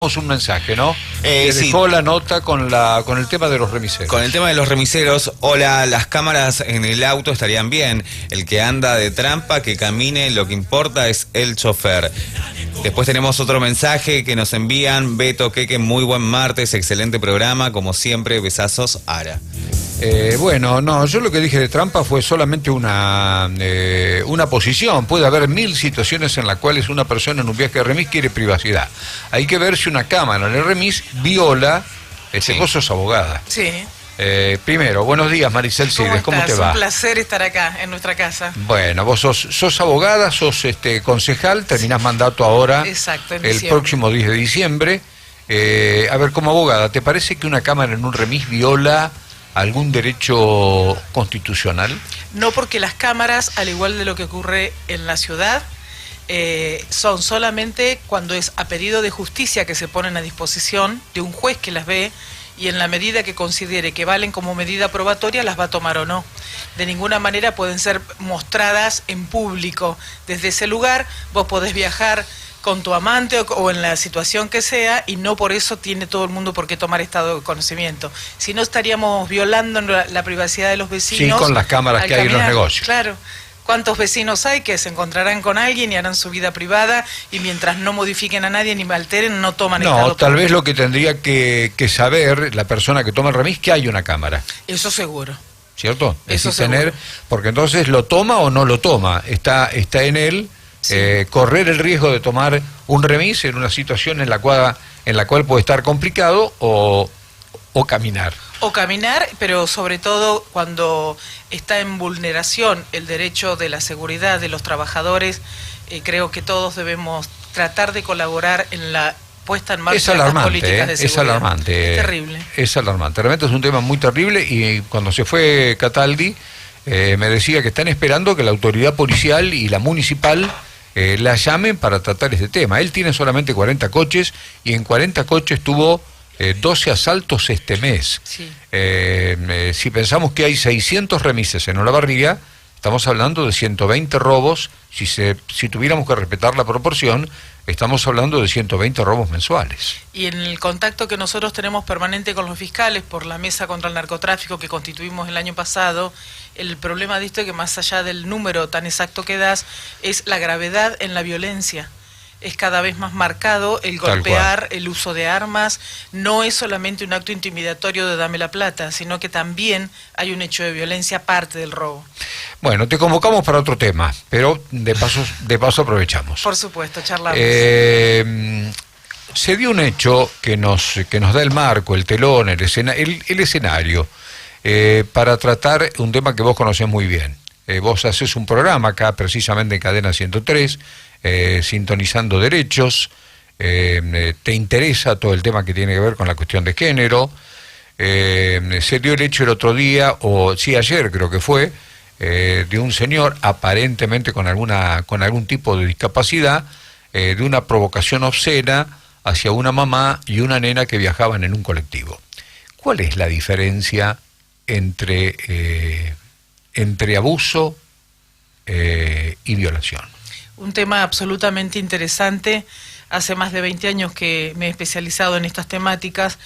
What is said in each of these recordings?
Un mensaje, ¿no? Que Sí. dejó la nota con el tema de los remiseros. Con el tema de los remiseros, hola, las cámaras en el auto estarían bien. El que anda de trampa, que camine, lo que importa es el chofer. Después tenemos otro mensaje que nos envían. Beto Queque, muy buen martes, excelente programa, como siempre, besazos, Ara. Bueno, no, yo lo que dije de trampa fue solamente una posición. Puede haber 1000 situaciones en las cuales una persona en un viaje de remis quiere privacidad. Hay que ver si una cámara en el remis viola. Sí. Vos sos abogada. Sí. Primero, buenos días, Maricel Siles, ¿cómo te va? Un placer estar acá, en nuestra casa. Bueno, vos sos abogada, sos concejal, terminás mandato ahora. Exacto, en el diciembre. próximo 10 de diciembre. A ver, como abogada, ¿te parece que una cámara en un remis viola algún derecho constitucional? No, porque las cámaras, al igual de lo que ocurre en la ciudad, son solamente cuando es a pedido de justicia que se ponen a disposición de un juez que las ve y en la medida que considere que valen como medida probatoria las va a tomar o no. De ninguna manera pueden ser mostradas en público. Desde ese lugar vos podés viajar con tu amante o en la situación que sea, y no por eso tiene todo el mundo por qué tomar estado de conocimiento. Si no, estaríamos violando la privacidad de los vecinos. Sí, con las cámaras que hay en los negocios. Claro. ¿Cuántos vecinos hay que se encontrarán con alguien y harán su vida privada, y mientras no modifiquen a nadie ni alteren, no toman estado No, tal público? vez lo que tendría que saber la persona que toma el remis, que hay una cámara, Eso seguro. ¿cierto? Eso Es decir, tener, seguro. porque entonces lo toma o no lo toma, está en él. Sí. Correr el riesgo de tomar un remis en una situación en la cual puede estar complicado o caminar. O caminar, pero sobre todo cuando está en vulneración el derecho de la seguridad de los trabajadores, creo que todos debemos tratar de colaborar en la puesta en marcha de las políticas de seguridad. Es alarmante. Es terrible. Es alarmante. Realmente es un tema muy terrible, y cuando se fue Cataldi, me decía que están esperando que la autoridad policial y la municipal la llamen para tratar este tema. Él tiene solamente 40 coches y en 40 coches tuvo 12 asaltos este mes. Sí. Si pensamos que hay 600 remises en Olavarría, estamos hablando de 120 robos. Si tuviéramos que respetar la proporción, estamos hablando de 120 robos mensuales. Y en el contacto que nosotros tenemos permanente con los fiscales por la mesa contra el narcotráfico que constituimos el año pasado, el problema de esto es que más allá del número tan exacto que das, es la gravedad en la violencia. Es cada vez más marcado el golpear, el uso de armas. No es solamente un acto intimidatorio de dame la plata, sino que también hay un hecho de violencia aparte del robo. Bueno, te convocamos para otro tema, pero de paso aprovechamos. Por supuesto, charlamos. Se dio un hecho que nos da el marco, el telón, el escenario, para tratar un tema que vos conocés muy bien. Vos haces un programa acá, precisamente en Cadena 103, sintonizando derechos, te interesa todo el tema que tiene que ver con la cuestión de género. Se dio el hecho el otro día, ayer creo que fue, de un señor aparentemente con algún tipo de discapacidad, de una provocación obscena hacia una mamá y una nena que viajaban en un colectivo. ¿Cuál es la diferencia entre abuso y violación? Un tema absolutamente interesante. Hace más de 20 años que me he especializado en estas temáticas.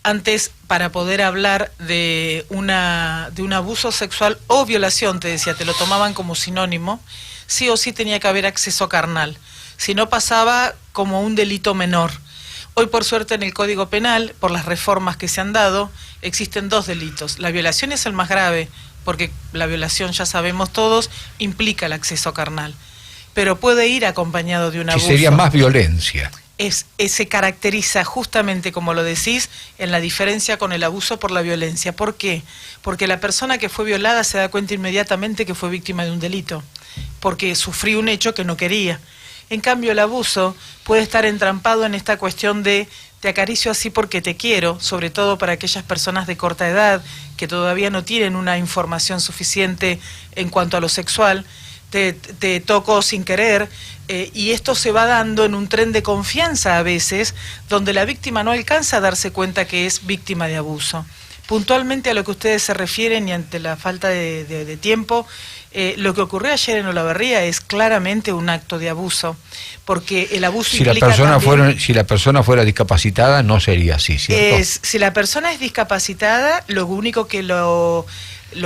Antes, para poder hablar de un abuso sexual o violación, te decía, te lo tomaban como sinónimo, sí o sí tenía que haber acceso carnal. Si no, pasaba como un delito menor. Hoy, por suerte, en el Código Penal, por las reformas que se han dado, existen 2 delitos. La violación es el más grave, porque la violación, ya sabemos todos, implica el acceso carnal. Pero puede ir acompañado de un abuso. Que sería más violencia. Se caracteriza justamente, como lo decís, en la diferencia con el abuso por la violencia. ¿Por qué? Porque la persona que fue violada se da cuenta inmediatamente que fue víctima de un delito, porque sufrió un hecho que no quería. En cambio, el abuso puede estar entrampado en esta cuestión de te acaricio así porque te quiero, sobre todo para aquellas personas de corta edad que todavía no tienen una información suficiente en cuanto a lo sexual. Te toco sin querer, y esto se va dando en un tren de confianza a veces, donde la víctima no alcanza a darse cuenta que es víctima de abuso. Puntualmente a lo que ustedes se refieren y ante la falta de tiempo, lo que ocurrió ayer en Olavarría es claramente un acto de abuso, porque el abuso si la persona fuera discapacitada no sería así, ¿cierto? Si la persona es discapacitada, lo único que lo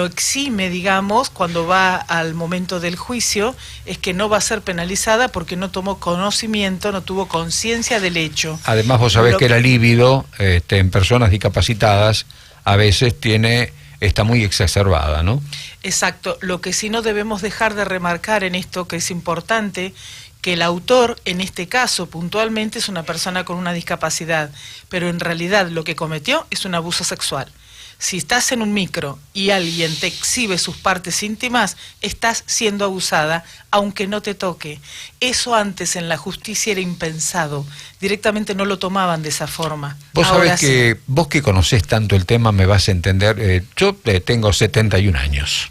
exime, digamos, cuando va al momento del juicio, es que no va a ser penalizada porque no tomó conocimiento, no tuvo conciencia del hecho. Además, vos sabés que la libido en personas discapacitadas a veces está muy exacerbada, ¿no? Exacto. Lo que sí no debemos dejar de remarcar en esto, que es importante, que el autor, en este caso puntualmente, es una persona con una discapacidad, pero en realidad lo que cometió es un abuso sexual. Si estás en un micro y alguien te exhibe sus partes íntimas, estás siendo abusada, aunque no te toque. Eso antes en la justicia era impensado. Directamente no lo tomaban de esa forma. Vos sabés que vos que conocés tanto el tema me vas a entender. Yo tengo 71 años.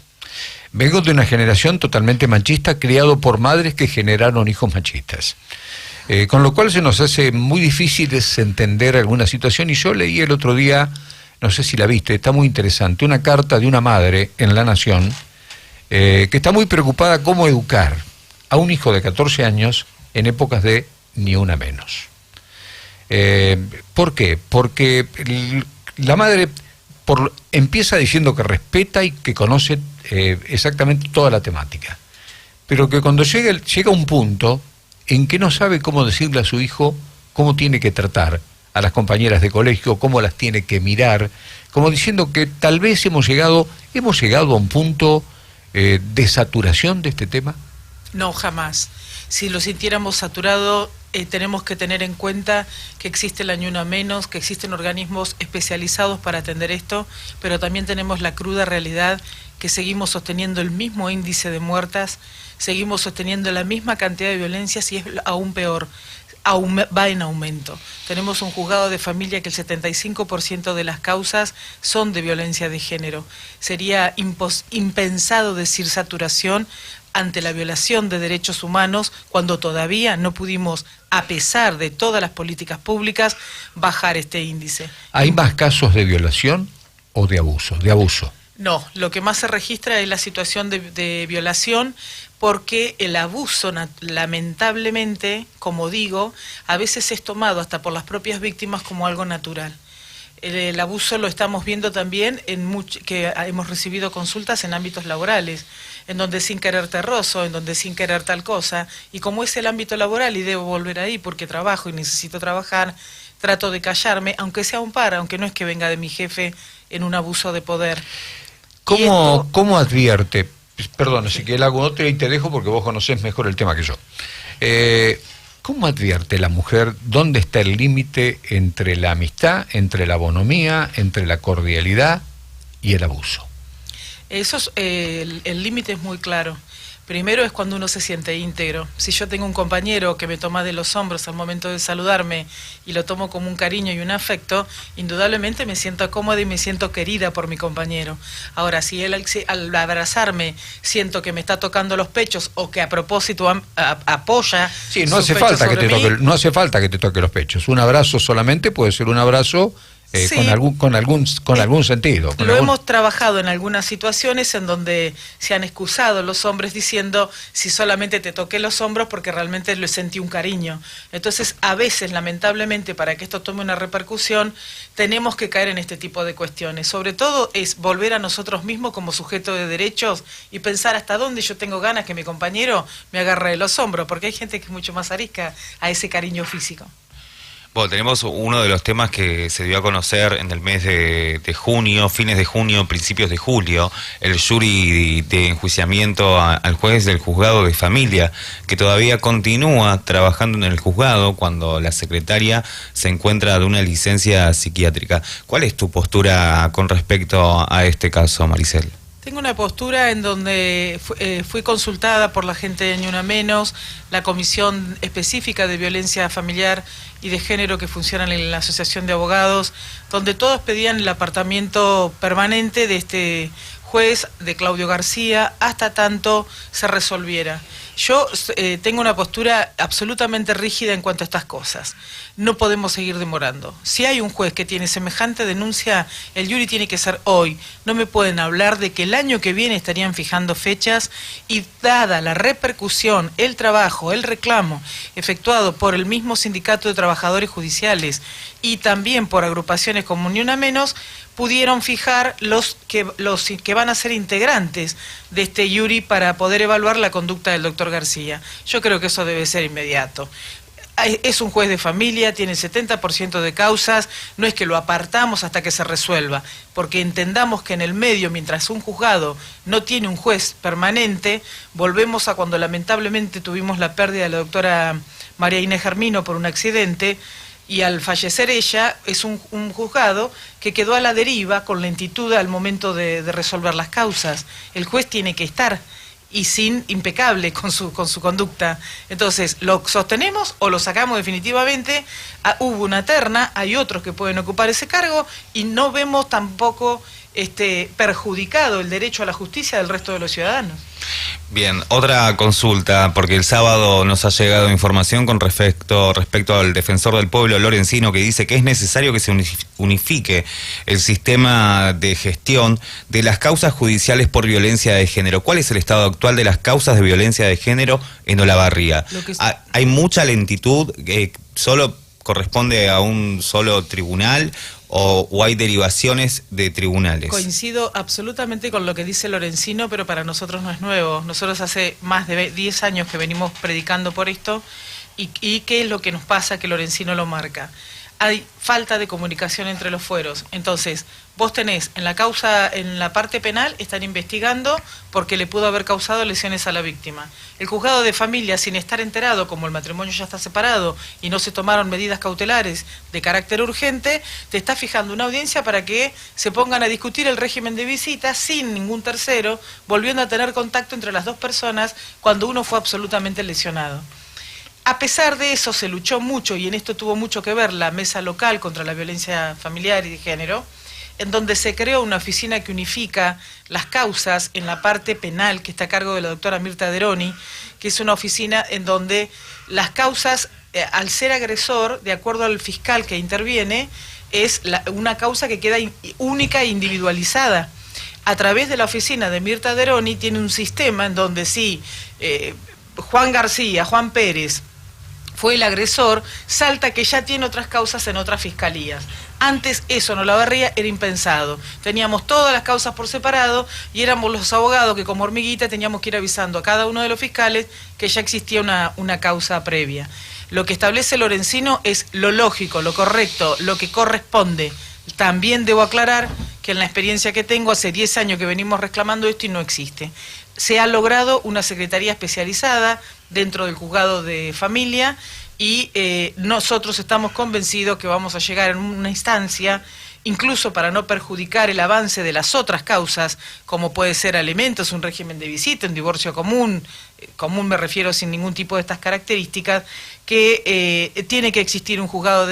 Vengo de una generación totalmente machista, criado por madres que generaron hijos machistas. Con lo cual se nos hace muy difícil entender alguna situación. Y yo leí el otro día, no sé si la viste, está muy interesante, una carta de una madre en La Nación que está muy preocupada cómo educar a un hijo de 14 años en épocas de ni una menos. ¿Por qué? Porque la madre empieza diciendo que respeta y que conoce exactamente toda la temática, pero que cuando llega un punto en que no sabe cómo decirle a su hijo cómo tiene que tratar a las compañeras de colegio, cómo las tiene que mirar, como diciendo que tal vez hemos llegado a un punto de saturación de este tema. No, jamás. Si lo sintiéramos saturado, tenemos que tener en cuenta que existe la Ni Una Menos, que existen organismos especializados para atender esto, pero también tenemos la cruda realidad que seguimos sosteniendo el mismo índice de muertas, seguimos sosteniendo la misma cantidad de violencias y es aún peor. Va en aumento. Tenemos un juzgado de familia que el 75% de las causas son de violencia de género. Sería impensado decir saturación ante la violación de derechos humanos cuando todavía no pudimos, a pesar de todas las políticas públicas, bajar este índice. ¿Hay más casos de violación o de abuso? De abuso. No, lo que más se registra es la situación de violación, porque el abuso, lamentablemente, como digo, a veces es tomado hasta por las propias víctimas como algo natural. El abuso lo estamos viendo también que hemos recibido consultas en ámbitos laborales, en donde sin querer te rozo, en donde sin querer tal cosa, y como es el ámbito laboral y debo volver ahí porque trabajo y necesito trabajar, trato de callarme, aunque sea un par, aunque no es que venga de mi jefe en un abuso de poder. ¿Cómo advierte? Perdón, así que le hago otra y te dejo porque vos conocés mejor el tema que yo. ¿Cómo advierte la mujer dónde está el límite entre la amistad, entre la bonomía, entre la cordialidad y el abuso? El límite es muy claro. Primero es cuando uno se siente íntegro. Si yo tengo un compañero que me toma de los hombros al momento de saludarme y lo tomo como un cariño y un afecto, indudablemente me siento cómoda y me siento querida por mi compañero. Ahora, si él al abrazarme siento que me está tocando los pechos o que a propósito apoya... Sí, no hace falta que te toque los pechos. Un abrazo solamente puede ser un abrazo... Sí, con algún sentido. Hemos trabajado en algunas situaciones en donde se han excusado los hombres diciendo si solamente te toqué los hombros porque realmente le sentí un cariño. Entonces, a veces, lamentablemente, para que esto tome una repercusión, tenemos que caer en este tipo de cuestiones. Sobre todo es volver a nosotros mismos como sujeto de derechos y pensar hasta dónde yo tengo ganas que mi compañero me agarre de los hombros, porque hay gente que es mucho más arisca a ese cariño físico. Bueno, tenemos uno de los temas que se dio a conocer en el mes de junio, fines de junio, principios de julio, el jury de enjuiciamiento al juez del juzgado de familia, que todavía continúa trabajando en el juzgado cuando la secretaria se encuentra de una licencia psiquiátrica. ¿Cuál es tu postura con respecto a este caso, Maricel? Tengo una postura en donde fui consultada por la gente de Ni Una Menos, la Comisión Específica de Violencia Familiar y de Género que funciona en la Asociación de Abogados, donde todos pedían el apartamiento permanente de este juez, de Claudio García, hasta tanto se resolviera. Yo tengo una postura absolutamente rígida en cuanto a estas cosas. No podemos seguir demorando. Si hay un juez que tiene semejante denuncia, el jury tiene que ser hoy. No me pueden hablar de que el año que viene estarían fijando fechas y dada la repercusión, el trabajo, el reclamo efectuado por el mismo Sindicato de Trabajadores Judiciales y también por agrupaciones como Ni Una Menos, pudieron fijar los que van a ser integrantes de este jury para poder evaluar la conducta del doctor García. Yo creo que eso debe ser inmediato. Es un juez de familia, tiene 70% de causas, no es que lo apartamos hasta que se resuelva, porque entendamos que en el medio, mientras un juzgado no tiene un juez permanente, volvemos a cuando lamentablemente tuvimos la pérdida de la doctora María Inés Germino por un accidente, y al fallecer ella, es un juzgado que quedó a la deriva con lentitud al momento de resolver las causas. El juez tiene que estar y impecable con su conducta. Entonces, ¿lo sostenemos o lo sacamos definitivamente? Hubo una terna, hay otros que pueden ocupar ese cargo y no vemos tampoco perjudicado el derecho a la justicia del resto de los ciudadanos. Bien, otra consulta, porque el sábado nos ha llegado información con respecto al defensor del pueblo Lorenzino, que dice que es necesario que se unifique el sistema de gestión de las causas judiciales por violencia de género. ¿Cuál es el estado actual de las causas de violencia de género en Olavarría? ¿Hay mucha lentitud? ¿Solo corresponde a un solo tribunal? ¿O hay derivaciones de tribunales? Coincido absolutamente con lo que dice Lorenzino, pero para nosotros no es nuevo. Nosotros hace más de 10 años que venimos predicando por esto y ¿qué es lo que nos pasa? Que Lorenzino lo marca. Hay falta de comunicación entre los fueros. Entonces, vos tenés en la parte penal, están investigando porque le pudo haber causado lesiones a la víctima. El juzgado de familia, sin estar enterado, como el matrimonio ya está separado y no se tomaron medidas cautelares de carácter urgente, te está fijando una audiencia para que se pongan a discutir el régimen de visita sin ningún tercero, volviendo a tener contacto entre las dos personas cuando uno fue absolutamente lesionado. A pesar de eso, se luchó mucho, y en esto tuvo mucho que ver la Mesa Local contra la Violencia Familiar y de Género, en donde se creó una oficina que unifica las causas en la parte penal, que está a cargo de la doctora Mirta Deroni, que es una oficina en donde las causas, al ser agresor, de acuerdo al fiscal que interviene, es una causa que queda única e individualizada. A través de la oficina de Mirta Deroni tiene un sistema en donde sí, Juan García, Juan Pérez, fue el agresor, salta que ya tiene otras causas en otras fiscalías. Antes eso en Olavarría era impensado. Teníamos todas las causas por separado y éramos los abogados que como hormiguita teníamos que ir avisando a cada uno de los fiscales que ya existía una causa previa. Lo que establece Lorenzino es lo lógico, lo correcto, lo que corresponde. También debo aclarar que en la experiencia que tengo, hace 10 años que venimos reclamando esto y no existe. Se ha logrado una secretaría especializada dentro del juzgado de familia y nosotros estamos convencidos que vamos a llegar en una instancia, incluso para no perjudicar el avance de las otras causas, como puede ser alimentos, un régimen de visita, un divorcio común me refiero sin ningún tipo de estas características, que tiene que existir un juzgado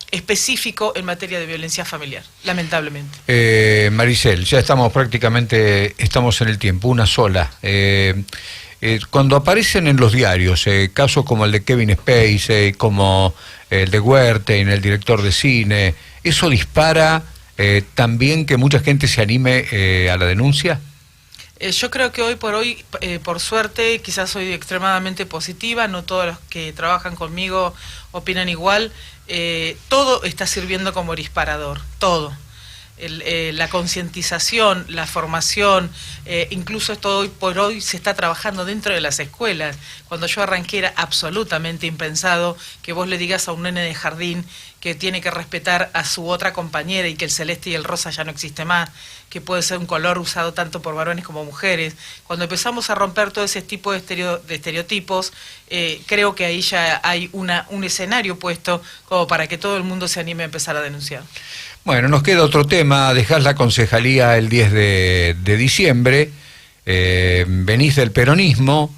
específico en materia de violencia familiar, lamentablemente. Maricel, ya estamos en el tiempo, una sola. Cuando aparecen en los diarios casos como el de Kevin Spacey, como el de Wertheim, el director de cine, ¿eso dispara también que mucha gente se anime a la denuncia? Yo creo que hoy, por suerte, quizás soy extremadamente positiva, no todos los que trabajan conmigo opinan igual, todo está sirviendo como disparador, todo. La concientización, la formación, incluso esto hoy por hoy se está trabajando dentro de las escuelas. Cuando yo arranqué era absolutamente impensado que vos le digas a un nene de jardín que tiene que respetar a su otra compañera y que el celeste y el rosa ya no existe más, que puede ser un color usado tanto por varones como mujeres. Cuando empezamos a romper todo ese tipo de estereotipos, creo que ahí ya hay un escenario puesto como para que todo el mundo se anime a empezar a denunciar. Bueno, nos queda otro tema. Dejás la concejalía el 10 de diciembre, venís del peronismo,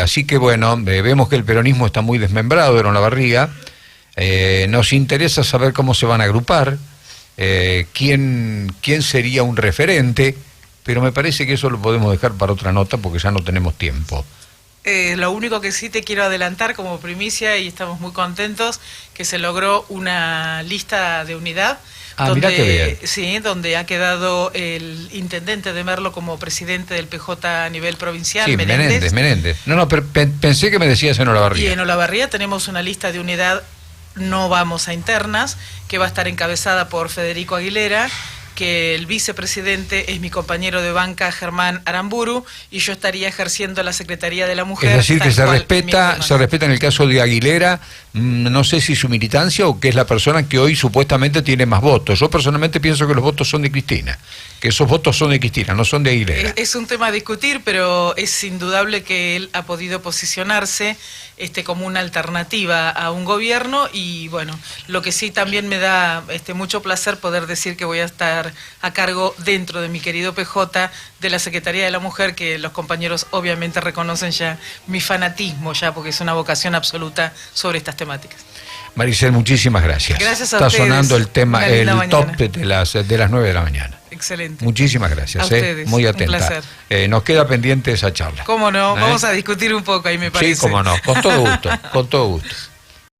así que bueno, vemos que el peronismo está muy desmembrado en Olavarría. Nos interesa saber cómo se van a agrupar, quién sería un referente, pero me parece que eso lo podemos dejar para otra nota porque ya no tenemos tiempo. Lo único que sí te quiero adelantar como primicia, y estamos muy contentos, que se logró una lista de unidad. Mirá qué bien. Sí, donde ha quedado el intendente de Merlo como presidente del PJ a nivel provincial, Sí, Menéndez. No, pero pensé que me decías en Olavarría. Y en Olavarría tenemos una lista de unidad, no vamos a internas, que va a estar encabezada por Federico Aguilera, que el vicepresidente es mi compañero de banca Germán Aramburu, y yo estaría ejerciendo la Secretaría de la Mujer. Es decir, que se respeta en el caso de Aguilera, no sé si su militancia o que es la persona que hoy supuestamente tiene más votos. Yo personalmente pienso que los votos son de Cristina, que esos votos son de Cristina, no son de Aguilera. Es un tema a discutir, pero es indudable que él ha podido posicionarse como una alternativa a un gobierno, y bueno, lo que sí también me da mucho placer poder decir que voy a estar a cargo dentro de mi querido PJ de la Secretaría de la Mujer, que los compañeros obviamente reconocen ya mi fanatismo, ya porque es una vocación absoluta sobre estas temáticas. Maricel, muchísimas gracias. Gracias a Está ustedes. sonando el tema, el top mañana. de las 9 de la mañana. Excelente. Muchísimas gracias. A ustedes, muy un atenta. placer. Nos queda pendiente esa charla. ¿Cómo no? Vamos a discutir un poco ahí, me parece. Sí, cómo no, con todo gusto, con todo gusto.